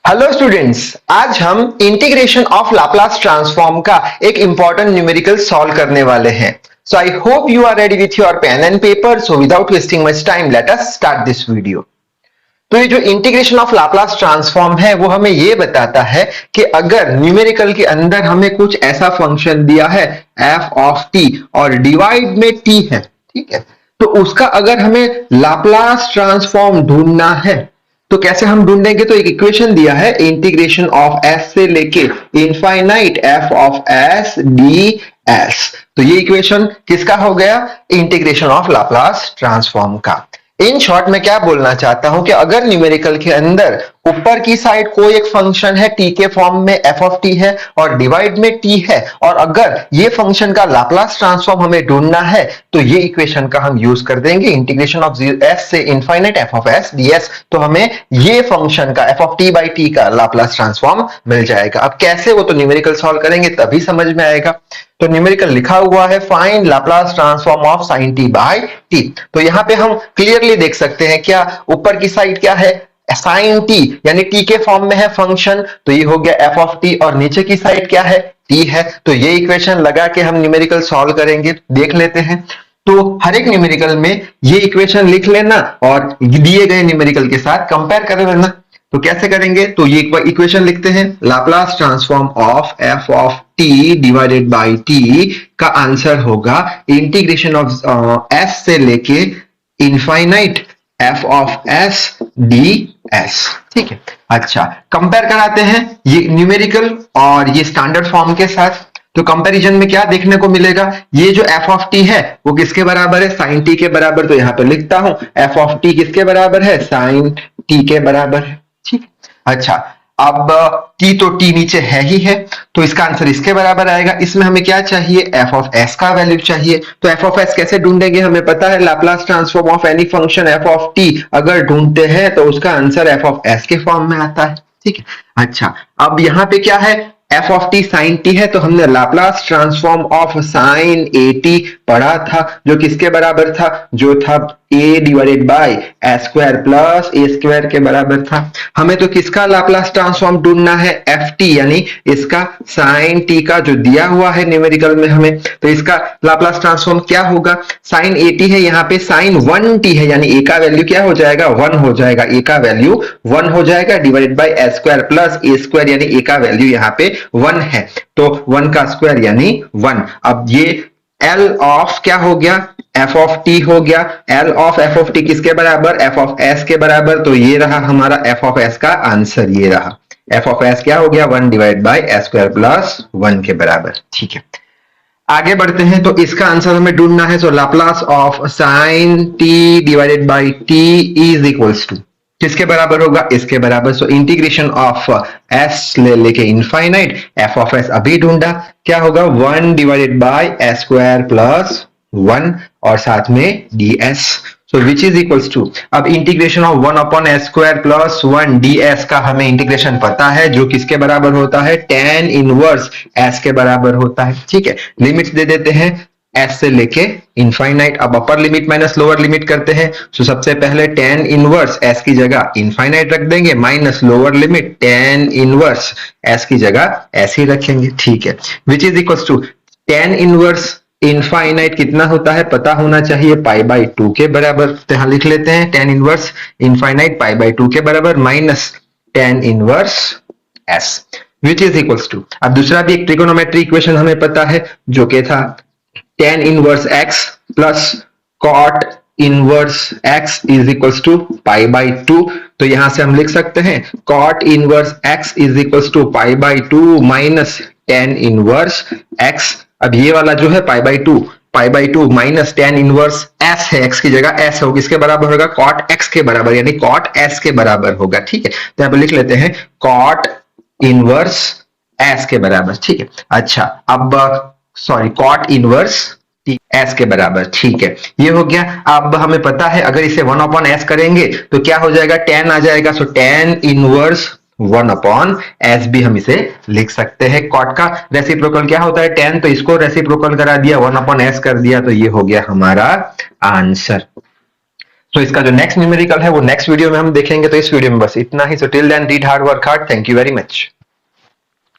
Hello students, आज हम integration of Laplace transform का एक इंपॉर्टेंट न्यूमेरिकल सॉल्व करने वाले हैं। So I hope you are ready with your pen and paper. So without wasting much time let us start this video. तो ये जो इंटीग्रेशन ऑफ लाप्लास ट्रांसफॉर्म है वो हमें ये बताता है कि अगर न्यूमेरिकल के अंदर हमें कुछ ऐसा फंक्शन दिया है एफ ऑफ टी और डिवाइड में टी है, ठीक है, तो उसका अगर हमें लाप्लास ट्रांसफॉर्म ढूंढना है तो कैसे हम ढूंढेंगे। तो एक इक्वेशन दिया है इंटीग्रेशन ऑफ एस से लेके infinite F of S D S. तो ये इक्वेशन किसका हो गया? इंटीग्रेशन ऑफ लाप्लास ट्रांसफॉर्म का। इन शॉर्ट में क्या बोलना चाहता हूं कि अगर न्यूमेरिकल के अंदर ऊपर की साइड कोई एक फंक्शन है टी के फॉर्म में एफ ऑफ टी है और डिवाइड में टी है और अगर ये फंक्शन का लाप्लास ट्रांसफॉर्म हमें ढूंढना है तो ये इक्वेशन का हम यूज कर देंगे इंटीग्रेशन ऑफ एस से infinite F of S D S. तो हमें ये फंक्शन का F of T by T का लाप्लास ट्रांसफॉर्म मिल जाएगा। अब कैसे, वो तो न्यूमेरिकल सॉल्व करेंगे तभी समझ में आएगा। तो न्यूमेरिकल लिखा हुआ है find Laplace transform of sine t by t. तो यहां पे हम क्लियरली देख सकते हैं क्या ऊपर की साइड क्या है, साइन टी यानी टी के फॉर्म में है फंक्शन, तो ये हो गया एफ ऑफ टी, और नीचे की साइड क्या है, टी है। तो ये इक्वेशन लगा के हम न्यूमेरिकल सॉल्व करेंगे। देख लेते हैं। तो हर एक न्यूमेरिकल में ये इक्वेशन लिख लेना और दिए गए न्यूमेरिकल के साथ कंपेयर कर लेना। तो कैसे करेंगे? तो ये इक्वेशन लिखते हैं, Laplace transform of F of T divided by T का आंसर होगा इंटीग्रेशन ऑफ एस से लेके infinite F of S D S. ठीक है, अच्छा कंपेयर कराते हैं ये न्यूमेरिकल और ये स्टैंडर्ड फॉर्म के साथ। तो कंपैरिजन में क्या देखने को मिलेगा, ये जो एफ ऑफ टी है वो किसके बराबर है, साइन टी के बराबर। तो यहां पे लिखता हूं एफ ऑफ टी किसके बराबर है, साइन टी के बराबर है। ठीक, अच्छा अब टी तो टी नीचे है ही है तो इसका आंसर इसके बराबर आएगा। इसमें हमें क्या चाहिए, एफ ऑफ एस का वैल्यू चाहिए। तो एफ ऑफ एस कैसे ढूंढेंगे, हमें पता है Laplace transform of any function F of T अगर ढूंढते हैं तो उसका आंसर एफ ऑफ एस के फॉर्म में आता है। ठीक है, अच्छा अब यहां पे क्या है, F of T sine T है तो हमने Laplace transform of sine A T पढ़ा था जो किसके बराबर था, जो था A divided by A square plus A square के बराबर था। हमें तो किसका लाप्लास ट्रांसफॉर्म ढूंढना है, एफ टी यानी इसका साइन टी का जो दिया हुआ है न्यूमेरिकल में हमें, तो इसका लाप्लास ट्रांसफॉर्म क्या होगा, साइन ए टी है यहाँ पे साइन वन टी है यानी ए का वैल्यू क्या हो जाएगा, वन हो जाएगा, ए का वैल्यू वन हो जाएगा divided by A square plus A square यानी ए का वैल्यू यहाँ पे वन है तो वन का स्क्वायर यानी वन। अब ये एल ऑफ क्या हो गया, एफ ऑफ टी हो गया। L of F of T किसके बराबर, एफ ऑफ एस के बराबर। तो ये रहा हमारा एफ ऑफ एस का आंसर, ये रहा एफ ऑफ एस क्या हो गया, one divide by A square plus one के बराबर। ठीक है, आगे बढ़ते हैं। तो इसका आंसर हमें ढूंढना है। So Laplace of sine T divided by T is equals to किसके बराबर होगा, इसके बराबर। सो इंटीग्रेशन ऑफ एस ले लेके इनफाइनाइट एफ ऑफ एस अभी ढूंढा, क्या होगा, one divided by A square plus one और साथ में D S. So which is equals to, अब integration of one upon A square plus one D S का हमें इंटीग्रेशन पता है जो किसके बराबर होता है, टेन इनवर्स एस के बराबर होता है। ठीक है, लिमिट्स दे देते हैं एस से लेके इनफाइनाइट। अब upper limit minus lower limit करते हैं। सो सबसे पहले टेन इनवर्स एस की जगह इनफाइनाइट रख देंगे minus lower limit tan inverse s की जगह एस ही रखेंगे। ठीक है, which is equals to tan inverse infinite कितना होता है पता होना चाहिए, पाई बाई टू के बराबर। तो यहां लिख लेते हैं tan inverse infinite pi by two के बराबर minus tan inverse s which is equals to. अब दूसरा भी एक ट्रिगोनोमेट्री इक्वेशन हमें पता है जो कि था tan inverse x plus cot inverse x is equals to pi by two. तो यहां से हम लिख सकते हैं cot inverse x is equals to pi by two minus tan inverse x. अब ये वाला जो है pi by two minus tan inverse s है, एक्स की जगह एस होगी, किसके बराबर होगा, कॉट एक्स के बराबर यानी कॉट एस के बराबर होगा। ठीक है, तो यहां पर लिख लेते हैं कॉट इनवर्स एस के बराबर। ठीक है, अच्छा अब सॉरी कॉट इनवर्स एस के बराबर। ठीक है, ये हो गया। अब हमें पता है अगर इसे वन अपॉन एस करेंगे तो क्या हो जाएगा, टेन आ जाएगा। So tan inverse one upon S भी हम इसे लिख सकते हैं। कॉट का रेसिप्रोकल क्या होता है, टेन, तो इसको रेसिप्रोकल करा दिया, वन अपॉन एस कर दिया, तो ये हो गया हमारा आंसर। तो इसका जो नेक्स्ट न्यूमेरिकल है वो नेक्स्ट वीडियो में हम देखेंगे। तो इस वीडियो में बस इतना ही। So till then read hard, work hard. Thank you very much.